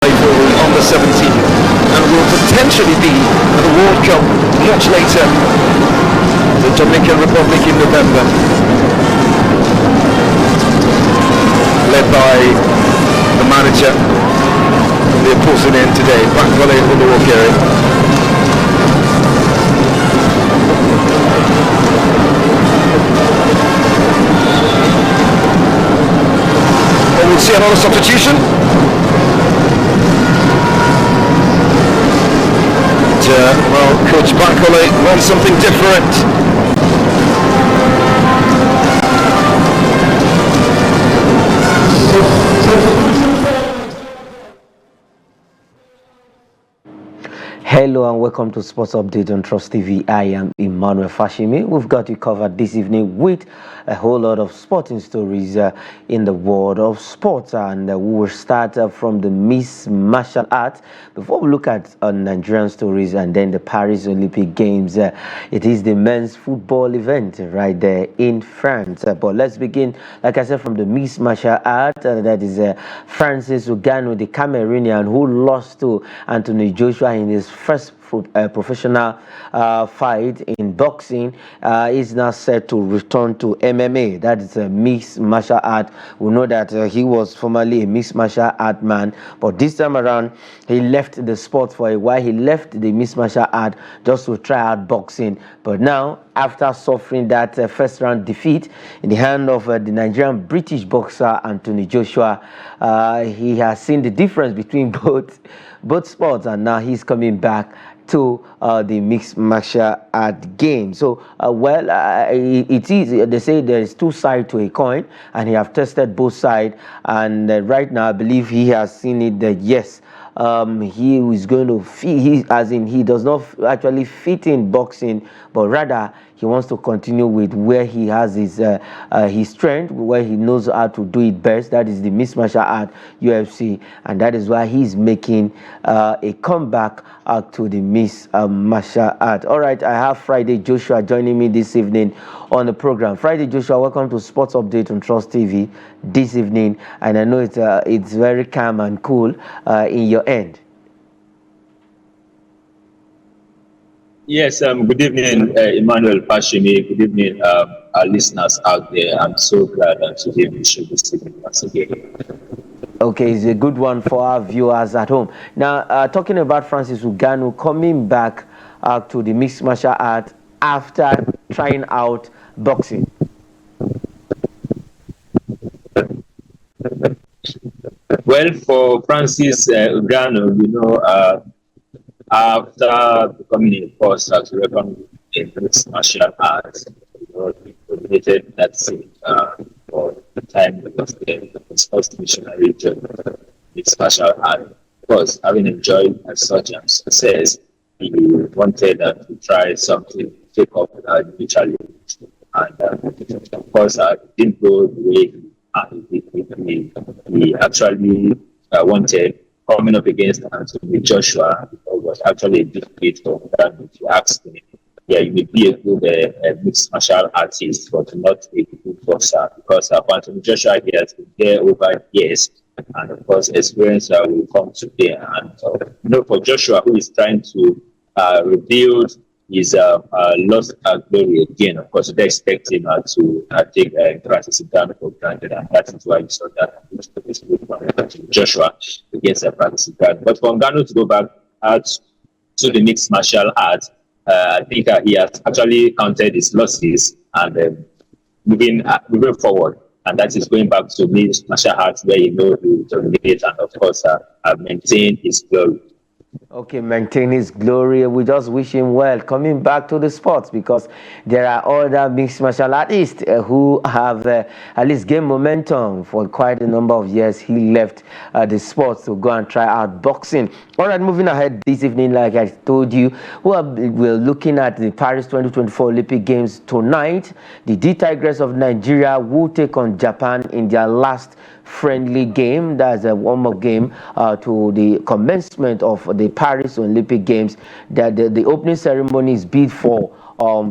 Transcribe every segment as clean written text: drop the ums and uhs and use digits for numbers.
for the under 17 and will potentially be at the World Cup much later, the Dominican Republic in November, led by the manager. They're pulsing in today, Bankole Oluwokere. We'll see another substitution. Well, Coach Bankole wants something different. Hello and welcome to Sports Update on Trust TV. I am Emmanuel Fashimi. We've got you covered this evening with a whole lot of sporting stories in the world of sports, and we will start from the Miss Martial Arts before we look at Nigerian stories and then the Paris Olympic Games. It is the men's football event right there in France. But let's begin, like I said, from the Miss Martial Arts. That is Francis Ngannou, the Cameroonian who lost to Anthony Joshua in his first professional fight in boxing, is now set to return to MMA. That is a mixed martial art. We know that he was formerly a mixed martial art man, but this time around he left the sport for a while. He left the mixed martial art just to try out boxing. But now, after suffering that first round defeat in the hand of the Nigerian British boxer Anthony Joshua, he has seen the difference between both sports, and now he's coming back to the mixed martial art game. So, it is, they say there is two sides to a coin, and he have tested both sides, and right now I believe he has seen it that yes, he is going to he does not actually fit in boxing, but rather he wants to continue with where he has his strength, where he knows how to do it best. That is the mixed martial art, UFC, and that is why he's making a comeback to the mixed martial art. All right, I have Friday Joshua joining me this evening on the program. Friday Joshua, welcome to Sports Update on Trust TV this evening, and I know it's very calm and cool in your end. Yes, good evening, Emmanuel Pashimi. Good evening, our listeners out there. I'm so glad to be able to show this evening once again. Okay, it's a good one for our viewers at home. Now, talking about Francis Ngannou coming back to the mixed martial art after trying out boxing. Well, for Francis Ngannou, after becoming a force to reckon in mixed martial arts, he dominated that scene for the time because the first missionary journey mixed martial art. Of course, having enjoyed such success, he wanted to try something, take up the challenge. And of course, it didn't go the way he actually wanted. Coming up against Anthony Joshua was actually a defeat for that. If you ask me, yeah, you may be a good mixed martial artist, but not a good boxer, because Anthony Joshua, he has been there over years, and of course, experience will come to bear. And for Joshua, who is trying to rebuild his lost glory again, of course, they expect him to take Francis Ngannou for granted, and that is why you saw that Joshua against Francis Ngannou. But for Ngannou to go back to the mixed martial arts, I think he has actually counted his losses and moving forward, and that is going back to mixed martial arts where he will dominate and of course maintain his glory. Okay, maintain his glory. We just wish him well coming back to the sports, because there are other mixed martial artists who have at least gained momentum for quite a number of years. He left the sports to go and try out boxing. All right, moving ahead this evening, like I told you, we're looking at the Paris 2024 Olympic Games tonight. The D Tigress of Nigeria will take on Japan in their last friendly game. That's a warm-up game to the commencement of the Paris Olympic Games. That the opening ceremony is bid for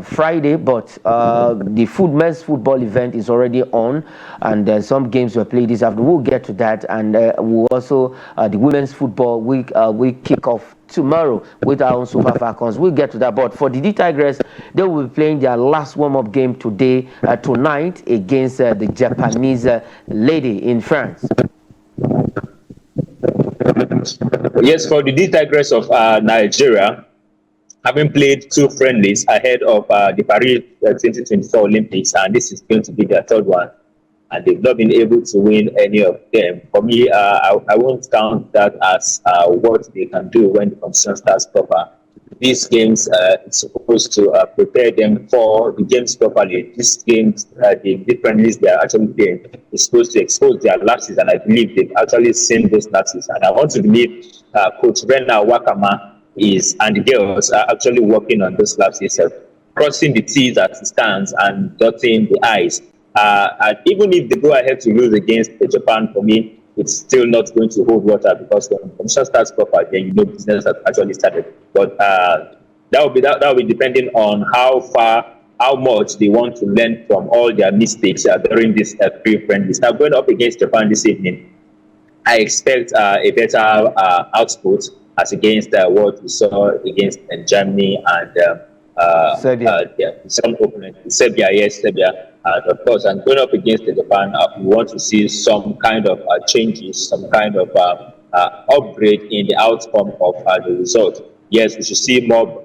Friday, but the men's football event is already on, and some games were played this afternoon. We'll get to that, and we'll also the women's football we kick off tomorrow with our own Super Falcons. We'll get to that, but for the D Tigress, they will be playing their last warm-up game tonight against the Japanese lady in France. Yes, for the D Tigress of Nigeria, having played 2 friendlies ahead of the Paris 2024 Olympics, and this is going to be their 3rd one, and they've not been able to win any of them. For me, I won't count that as what they can do when the competition starts proper. These games is supposed to prepare them for the games properly. These games, the friendlies they are actually playing, is supposed to expose their lapses, and I believe they've actually seen those lapses. And I want to believe Coach Rena Wakama and the girls are actually working on those lapses, crossing the T's as it stands and dotting the I's. And even if they go ahead to lose against Japan, for me, it's still not going to hold water, because when the competition starts proper, then business has actually started. But that will be depending on how much they want to learn from all their mistakes during this pre-friendlies. Now, going up against Japan this evening, I expect a better output as against what we saw against Germany and Serbia. Some opponent, Serbia, yes, Serbia. Of course, and going up against Japan, we want to see some kind of changes, some kind of upgrade in the outcome of the result. Yes, we should see more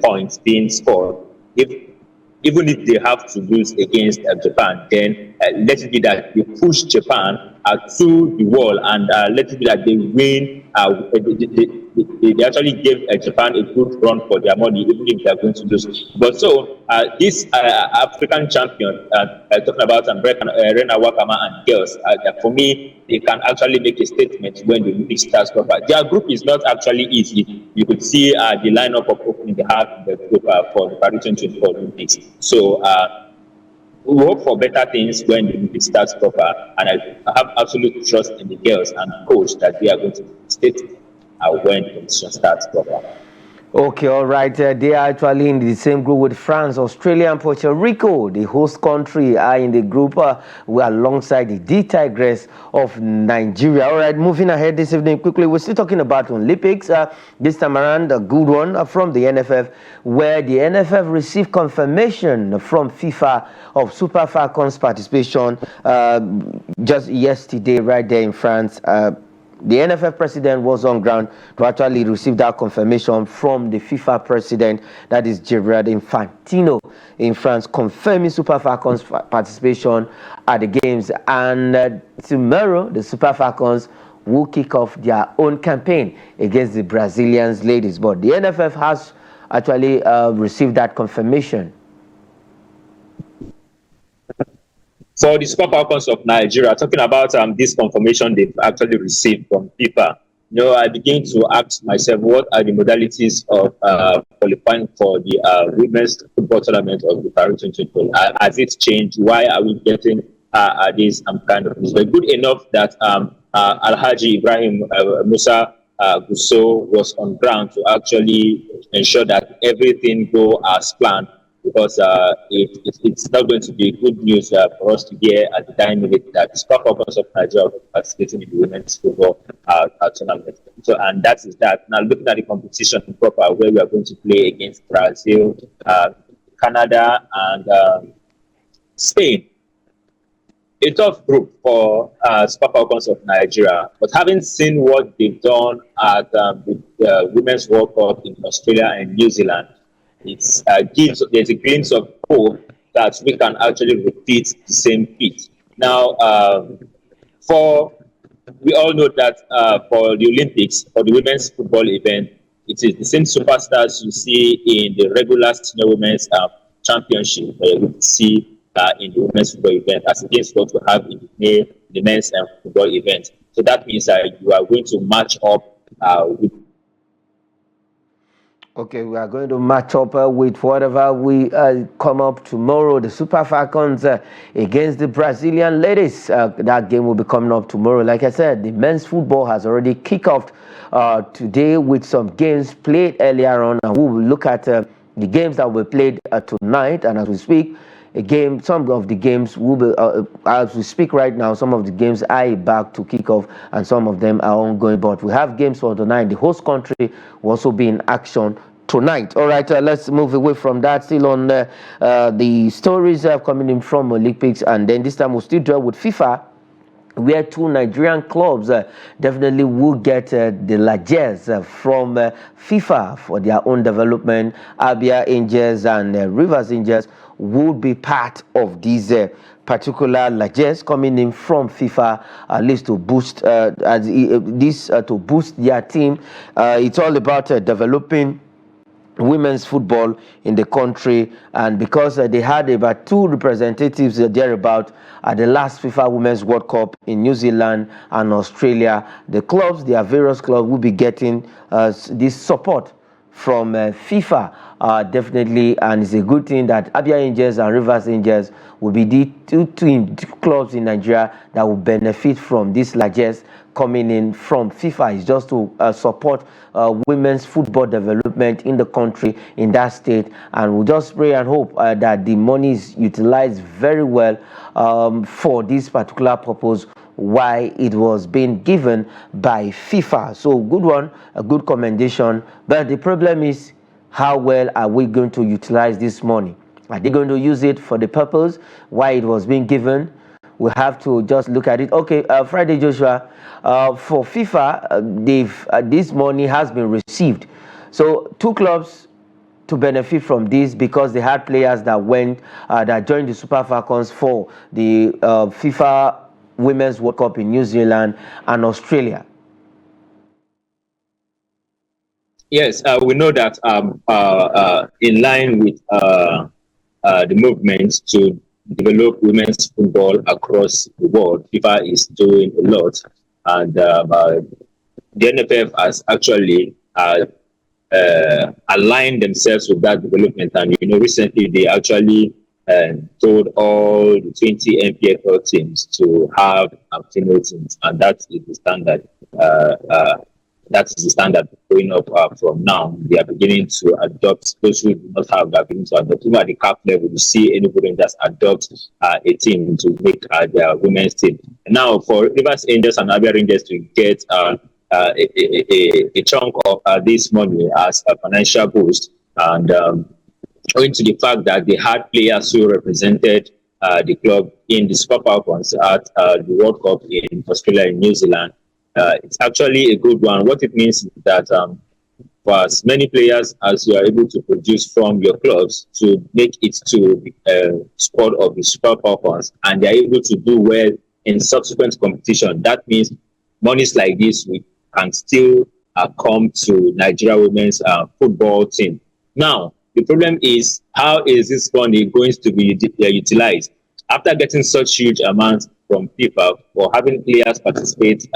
points being scored. Even if they have to lose against Japan, then let it be that they push Japan to the wall, and let it be that they win. They actually gave Japan a good run for their money, even if they are going to lose. But so this African champion, talking about Rena Wakama and girls, for me, they can actually make a statement when the Olympics starts proper. Their group is not actually easy. You could see the lineup of opening they have in the group for the Paris 2024 Olympics. So we hope for better things when the Olympics starts proper, and I have absolute trust in the girls and coach that they are going to state when the competition starts proper. Okay, all right. They are actually in the same group with France, Australia, and Puerto Rico. The host country are in the group alongside the D Tigress of Nigeria. All right, moving ahead this evening quickly. We're still talking about Olympics. This time around, a good one from the NFF, where the NFF received confirmation from FIFA of Super Falcons participation just yesterday, right there in France. The NFF president was on ground to actually receive that confirmation from the FIFA president, that is Gerard Infantino, in France, confirming Super Falcons participation at the games. And tomorrow, the Super Falcons will kick off their own campaign against the Brazilian ladies. But the NFF has actually received that confirmation. For the Super Falcons of Nigeria, talking about this confirmation they've actually received from FIFA, I begin to ask myself, what are the modalities of qualifying for the women's football tournament of the Paris 2024? Has it changed? Why are we getting this kind of news? But good enough that Alhaji Ibrahim Musa Gusso was on ground to actually ensure that everything go as planned. Because it's not going to be good news for us to hear at the time minute that the Super Falcons of Nigeria are participating in the women's football tournament. So, and that is that. Now, looking at the competition proper, where we are going to play against Brazil, Canada, and Spain. A tough group for Super Falcons of Nigeria. But having seen what they've done at the Women's World Cup in Australia and New Zealand, there's a glimpse of hope that we can actually repeat the same feat. Now, we all know that for the Olympics, for the women's football event, it is the same superstars you see in the regular senior women's championship that you see in the women's football event, as against what we have in the men's football event. So that means that you are going to match up with. Okay, we are going to match up with whatever we come up tomorrow. The Super Falcons against the Brazilian ladies. That game will be coming up tomorrow. Like I said, the men's football has already kicked off today with some games played earlier on. And we will look at the the games that were played tonight, and as we speak, some of the games will be, as we speak right now, some of the games are back to kick off and some of them are ongoing. But we have games for tonight. The host country will also be in action tonight. All right, let's move away from that. Still on the stories coming in from Olympics, and then this time we'll still deal with FIFA, where two Nigerian clubs definitely will get the largesse from FIFA for their own development. Abia Angels and Rivers Angels will be part of these particular largesse coming in from FIFA, at least to boost to boost their team. It's all about developing women's football in the country, and because they had about 2 representatives thereabout at the last FIFA Women's World Cup in New Zealand and Australia, their various clubs will be getting this support from FIFA, definitely, and it's a good thing that Abia Angels and Rivers Angels will be the two clubs in Nigeria that will benefit from this largesse coming in from FIFA. Is just to support women's football development in the country, in that state, and we'll just pray and hope that the money is utilized very well for this particular purpose, why it was being given by FIFA. So good one, a good commendation. But the problem is, how well are we going to utilize this money? Are they going to use it for the purpose why it was being given? We have to just look at it. Okay, Friday Joshua, for FIFA, this money has been received. So 2 clubs to benefit from this because they had players that joined the Super Falcons for the FIFA Women's World Cup in New Zealand and Australia. Yes, we know that in line with the movement to develop women's football across the world, FIFA is doing a lot, and the NFF has actually aligned themselves with that development. And recently they actually told all the 20 NPFL teams to have female teams, and that is the standard. That is the standard going up from now. They are beginning to adopt. Those who do not have that, beginning to adopt. Even at the CAF level, you see anybody just adopt a team to make their women's team. And now, for Rivers Angels and Abia Rangers to get a chunk of this money as a financial boost, and owing to the fact that they had players who represented the club in the Super Falcons at the World Cup in Australia and New Zealand, it's actually a good one. What it means is that for as many players as you are able to produce from your clubs to make it to the squad of the Super Falcons, and they are able to do well in subsequent competition, that means monies like this can still come to Nigeria women's football team. Now, the problem is, how is this money going to be utilized? After getting such huge amounts from FIFA for having players participate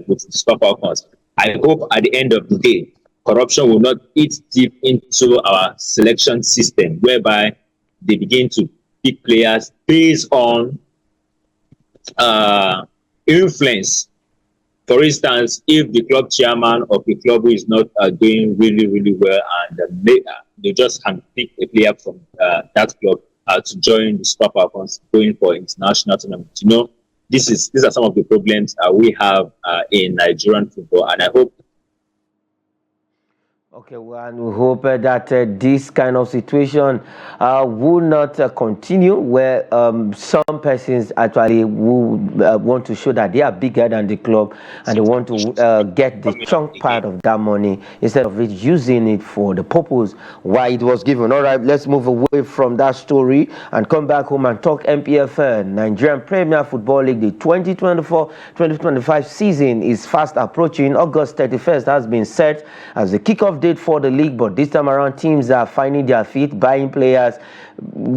with the Super Falcons, I hope at the end of the day, corruption will not eat deep into our selection system, whereby they begin to pick players based on influence. For instance, if the club chairman of the club is not doing really, really well, and they just can pick a player from that club to join the Super Falcons going for international tournaments. These are some of the problems we have in Nigerian football, and I hope. Okay, well, and we hope that this kind of situation will not continue, where some persons actually will want to show that they are bigger than the club and they want to get the chunk part of that money instead of it using it for the purpose why it was given. All right, let's move away from that story and come back home and talk MPFL, Nigerian Premier Football League. The 2024-2025 season is fast approaching. August 31st has been set as the kickoff date for the league, but this time around teams are finding their feet, buying players,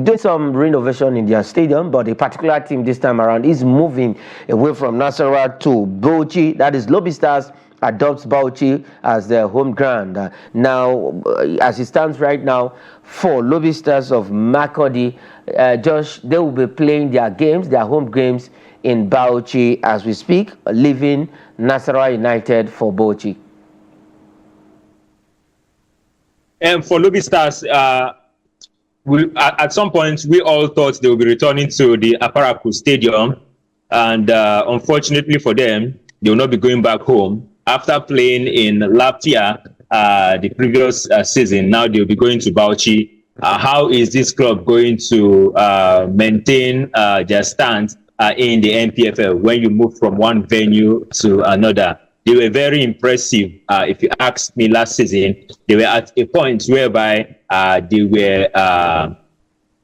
doing some renovation in their stadium. But a particular team this time around is moving away from Nasarawa to Bauchi. That is Lobby Stars adopts Bauchi as their home ground. Now, as it stands right now, for Lobby Stars of Makurdi, Josh, they will be playing their home games in Bauchi as we speak, leaving Nasarawa United for Bauchi. And for Lobby Stars, at some point, we all thought they would be returning to the Aparaku Stadium. And unfortunately for them, they will not be going back home. After playing in Latvia the previous season, now they'll be going to Bauchi. How is this club going to maintain their stand in the NPFL when you move from one venue to another? They were very impressive. If you asked me last season, they were at a point whereby they were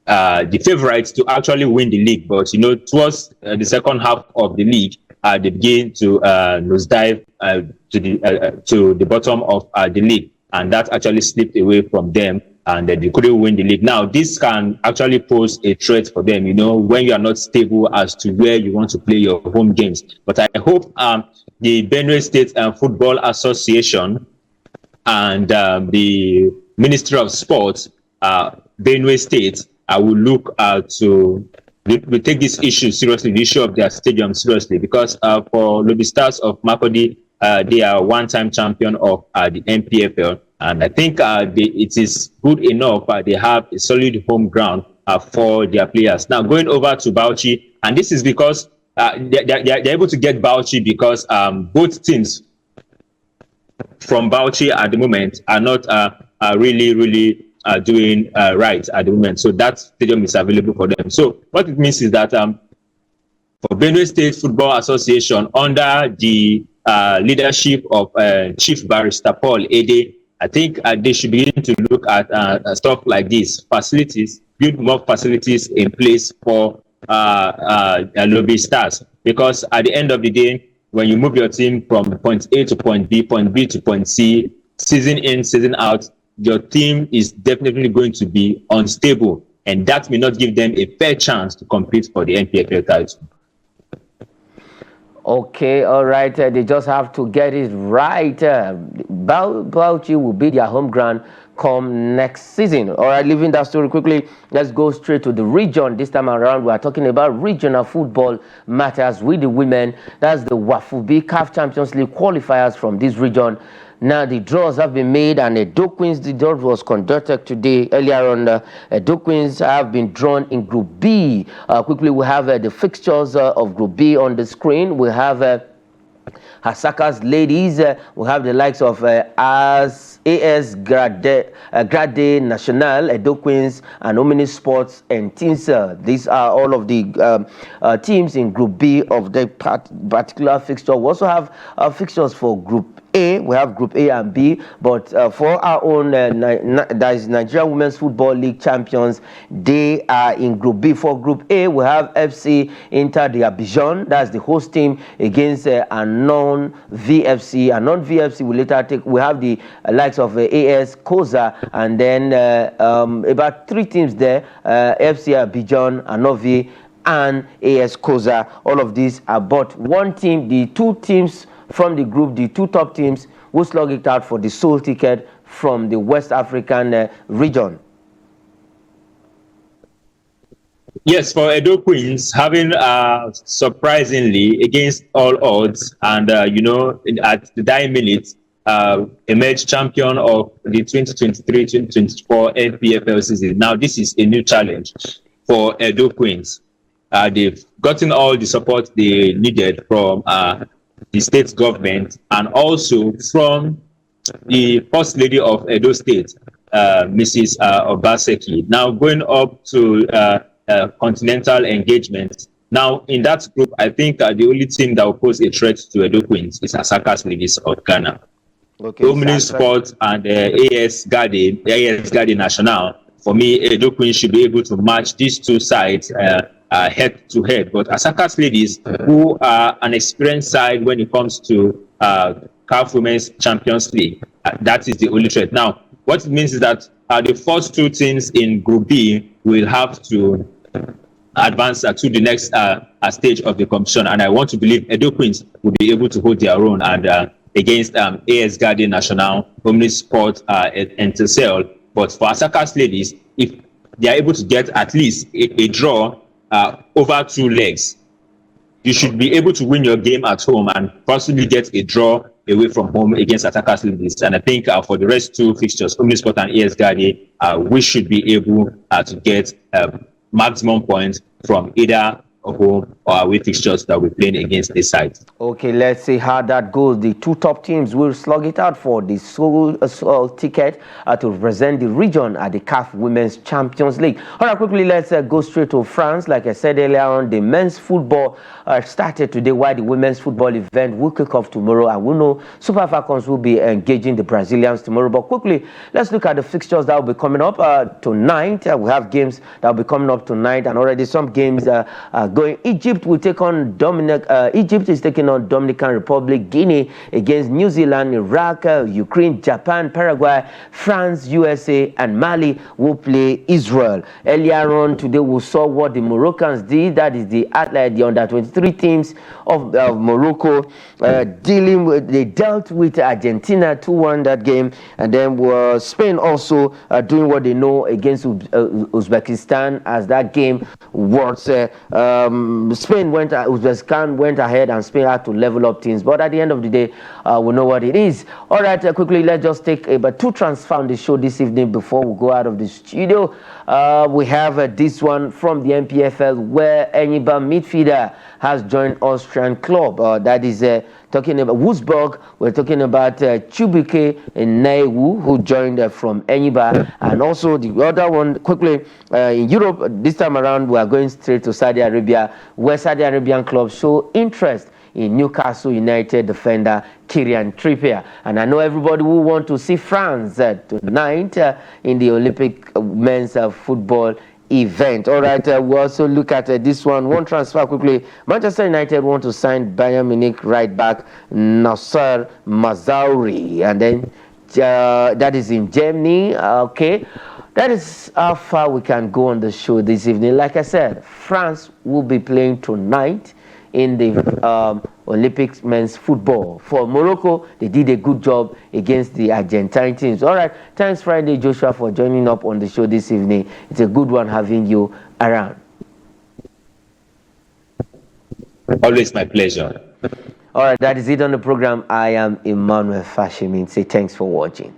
the favorites to actually win the league. But, towards the second half of the league, they began to nosedive to the bottom of the league. And that actually slipped away from them, and they couldn't win the league. Now, this can actually pose a threat for them, when you are not stable as to where you want to play your home games. But I hope the Benue State Football Association and the Ministry of Sports, Benue State, will look we take this issue seriously, the issue of their stadium seriously, because for Lobby Stars of Makurdi, they are one-time champion of the NPFL, and I think it is good enough. They have a solid home ground for their players. Now, going over to Bauchi, and this is because they're able to get Bauchi because both teams from Bauchi at the moment are not really doing right at the moment. So that stadium is available for them. So what it means is that for Benue State Football Association, under the leadership of Chief Barrister Paul Ede, I think they should begin to look at stuff like this, facilities, build more facilities in place for Lobby Stars. Because at the end of the day, when you move your team from point A to point B to point C, season in, season out, your team is definitely going to be unstable, and that may not give them a fair chance to compete for the NPFL title. Okay, all right. They just have to get it right. Bauchi will be their home ground come next season. All right, leaving that story quickly, let's go straight to the region. This time around, we are talking about regional football matters with the women. That's the Wafubi CAF Champions League qualifiers from this region. Now, the draws have been made, and Edo Queens, the draw was conducted today. Earlier on, Edo Queens have been drawn in Group B. Quickly, we have the fixtures of Group B on the screen. We have Hasaka's ladies. We have the likes of AS Grade National, Edo Queens, and Omni Sports and Tinsa. These are all of the teams in Group B of the particular fixture. We also have fixtures for Group A. We have Group A and B, but for our own, that is Nigeria Women's Football League champions, they are in Group B. For Group A, we have FC Inter de Abidjan. That's the host team against a non-VFC. A non-VFC will later take. We have the likes of AS Koza, and then about three teams there: FC Abidjan, Anovi, and AS Koza. All of these are but one team. The two teams from the group, the two top teams, will slug it out for the sole ticket from the West African region. Yes, for Edo Queens, having surprisingly against all odds, and at the dying minute, emerged champion of the 2023-2024 NPFL season. Now, this is a new challenge for Edo Queens. They've gotten all the support they needed from the state government, and also from the First Lady of Edo State, Mrs. Obaseki. Now going up to continental engagement. Now in that group, I think the only team that will pose a threat to Edo Queens is Asaka's Ladies of Ghana. Okay, Omni Sports and AS Garde National. For me, Edo Queens should be able to match these two sides head to head. But Asaka's Ladies, who are an experienced side when it comes to CAF Women's Champions League, that is the only threat. Now, what it means is that the first two teams in Group B will have to advance to the next stage of the competition, and I want to believe Edo Queens will be able to hold their own and against AS Garde National, Omni Sport, and Tesel. But for Asaka's Ladies, if they are able to get at least a draw over two legs, you should be able to win your game at home and possibly get a draw away from home against attackers ladies. And I think for the rest two fixtures, Omnisport and AS Guardian, we should be able to get maximum points from either home or away fixtures that we're playing against this side. Okay, let's see how that goes. The two top teams will slug it out for the sole ticket to represent the region at the CAF Women's Champions League. All right, quickly, let's go straight to France. Like I said earlier on, the men's football started today, while the women's football event will kick off tomorrow. And we know Super Falcons will be engaging the Brazilians tomorrow. But quickly, let's look at the fixtures that will be coming up tonight. We have games that will be coming up tonight, and already some games going. Egypt will take on Egypt is taking on Dominican Republic, Guinea against New Zealand, Iraq, Ukraine, Japan, Paraguay, France, USA, and Mali will play Israel. Earlier on today, we saw what the Moroccans did. That is the under-23 teams of Morocco they dealt with Argentina 2-1 that game, and then Spain also doing what they know against Uzbekistan as that game was. Uzbekistan went ahead, and Spain had to level up things. But at the end of the day, we know what it is. All right, quickly, let's just take about two transfers on the show this evening before we go out of the studio. We have this one from the MPFL, where Enyimba midfielder has joined Austrian club. That is talking about Wolfsburg. We're talking about Chubuke Naiwu, who joined from Enyimba. And also the other one, quickly, in Europe, this time around, we are going straight to Saudi Arabia, where Saudi Arabian clubs show interest in Newcastle United defender Kieran Trippier. And I know everybody will want to see France tonight in the Olympic men's football event. All right, we also look at this one transfer quickly. Manchester United want to sign Bayern Munich right back Nasser Mazauri, and then that is in Germany. Okay, that is how far we can go on the show this evening. Like I said, France will be playing tonight in the Olympics men's football. For Morocco, they did a good job against the Argentine teams. All right, thanks Friday Joshua for joining up on the show this evening. It's a good one having you around. Always my pleasure. All right, that is it on the program. I am Emmanuel Fashimin. Say thanks for watching.